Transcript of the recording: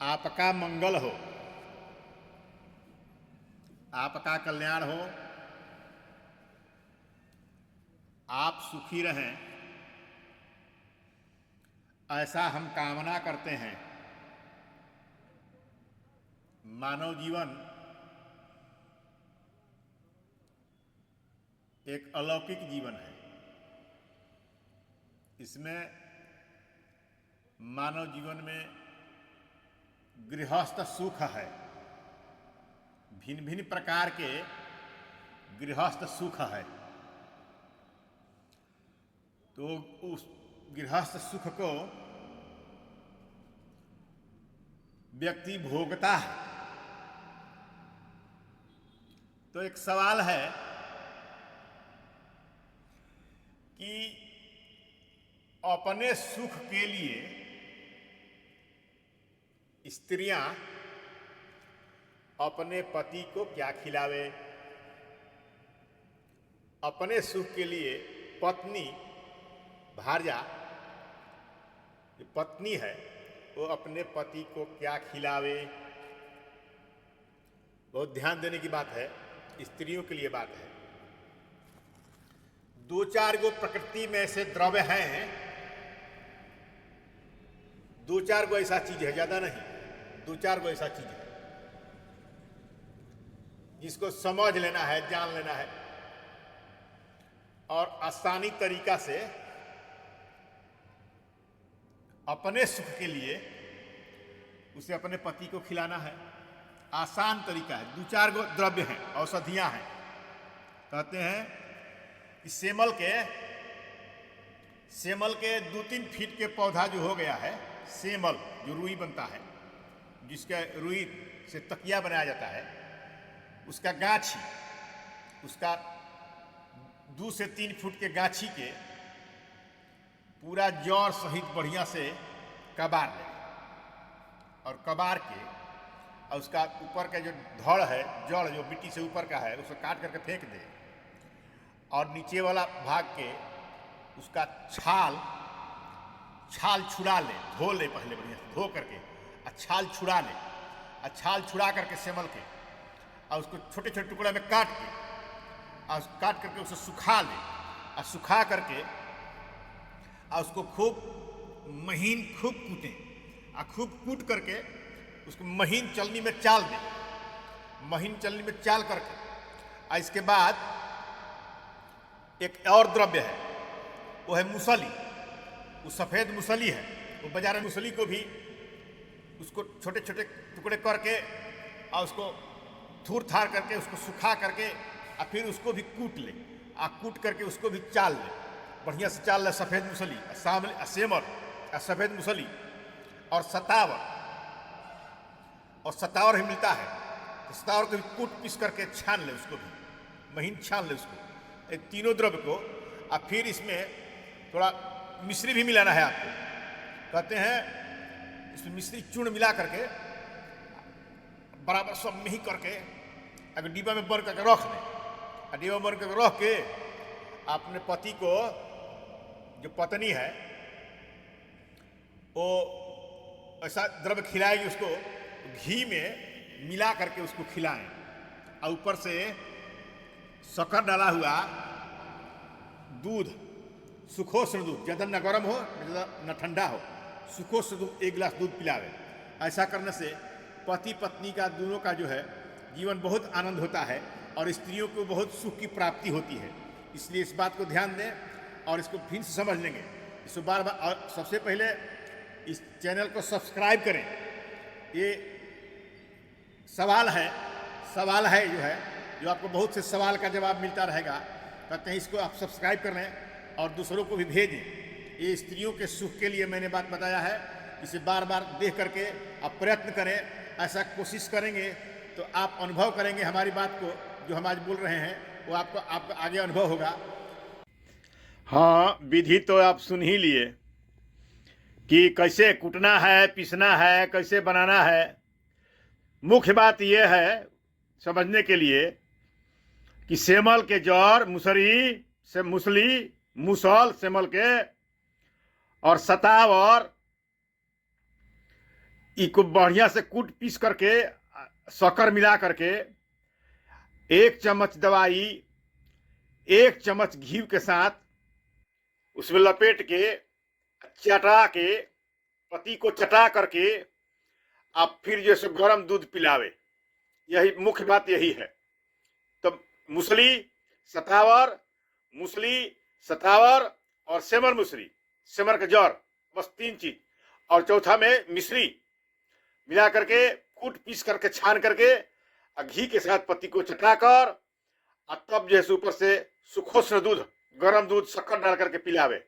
आपका मंगल हो, आपका कल्याण हो, आप सुखी रहें, ऐसा हम कामना करते हैं। मानव जीवन एक अलौकिक जीवन है। इसमें मानव जीवन में गृहस्थ सुख है, भिन्न भिन्न प्रकार के गृहस्थ सुख है। तो उस गृहस्थ सुख को व्यक्ति भोगता है। तो एक सवाल है कि अपने सुख के लिए स्त्रियां अपने पति को क्या खिलावे, अपने सुख के लिए पत्नी भार्या जो पत्नी है वो अपने पति को क्या खिलावे। बहुत ध्यान देने की बात है, स्त्रियों के लिए बात है। दो चार गो प्रकृति में से द्रव्य हैं, दो चार गो ऐसा चीज है, ज्यादा नहीं, दो चार गो ऐसा चीज है जिसको समझ लेना है, जान लेना है और आसानी तरीका से अपने सुख के लिए उसे अपने पति को खिलाना है। आसान तरीका है। दो चार गो द्रव्य हैं, औषधियां हैं। कहते हैं कि सेमल के 2-3 फीट के पौधा जो हो गया है, सेमल जो रुई बनता है, जिसका रुई से तकिया बनाया जाता है, उसका गाछी, उसका 2 से 3 फुट के गाछी के पूरा जड़ सहित बढ़िया से कबार ले और कबार के और उसका ऊपर का जो धड़ है, जड़ जो मिट्टी से ऊपर का है, उसको काट करके फेंक दे और नीचे वाला भाग के उसका छाल छुड़ा ले, धो ले, पहले बढ़िया से धो करके और छाल छुड़ा ले और छाल छुड़ा करके सेमल के और उसको छोटे छोटे टुकड़े में काट के और काट करके उसे सुखा ले और सुखा करके और उसको खूब महीन खूब कूटें और खूब कूट करके उसको महीन चलनी में चाल दें, महीन चलनी में चाल करके और इसके बाद एक और द्रव्य है, वो है मूसली। वो सफ़ेद मूसली है, वो बाजार में मूसली को भी उसको छोटे छोटे टुकड़े करके और उसको थूर थार करके उसको सुखा करके और फिर उसको भी कूट ले और कूट करके उसको भी चाल ले, बढ़िया से चाल ले। सफ़ेद मूसली, सेमर, सफ़ेद मूसली और सतावर ही मिलता है, तो सतावर को भी कूट पीस करके छान ले, उसको भी महीन छान ले उसको, तीनों द्रव्य को। और फिर इसमें थोड़ा मिश्री भी मिलाना है आपको। कहते हैं इसमें मिश्री चूर्ण मिला करके बराबर सब मिही करके अगर डिब्बा में बंद करके रख दें और डिब्बा में बंद करके रख के अपने पति को, जो पत्नी है, वो ऐसा द्रव्य खिलाएगी, उसको घी में मिला करके उसको खिलाएं और ऊपर से शक्कर डाला हुआ दूध, सुखोष्ण दूध, ज़्यादा न गर्म हो न ठंडा हो, सुखोष्ण दूध 1 गिलास दूध पिलावे। ऐसा करने से पति पत्नी का दोनों का जो है जीवन बहुत आनंद होता है और स्त्रियों को बहुत सुख की प्राप्ति होती है। इसलिए इस बात को ध्यान दें और इसको फिर से समझ लेंगे। इसको बार बार, और सबसे पहले इस चैनल को सब्सक्राइब करें। ये सवाल है जो आपको बहुत से सवाल का जवाब मिलता रहेगा। कहते हैं इसको आप सब्सक्राइब कर लें और दूसरों को भी भेजें। ये स्त्रियों के सुख के लिए मैंने बात बताया है। इसे बार बार देख करके आप प्रयत्न करें। ऐसा कोशिश करेंगे तो आप अनुभव करेंगे हमारी बात को, जो हम आज बोल रहे हैं वो आपको आगे अनुभव होगा। हाँ, विधि तो आप सुन ही लिए कि कैसे कूटना है, पीसना है, कैसे बनाना है। मुख्य बात यह है समझने के लिए कि सेमल के जड़, मूसल सेमल के और सतावर इसको बढ़िया से कूट पीस करके शक्कर मिला करके 1 चम्मच दवाई 1 चम्मच घी के साथ उसमें लपेट के चटा के पति को चटा करके आप फिर जैसे गर्म दूध पिलावे। यही मुख्य बात यही है। तो मूसली सतावर, मूसली सतावर और सेमर मूसली, सेमर का जड़, बस 3 चीज, और चौथा में मिश्री मिला करके कूट पीस करके छान करके घी के साथ पत्ती को चटाकर और तब जैसे ऊपर से सुखोष्ण दूध, गर्म दूध, शक्कर डाल करके पिलावे।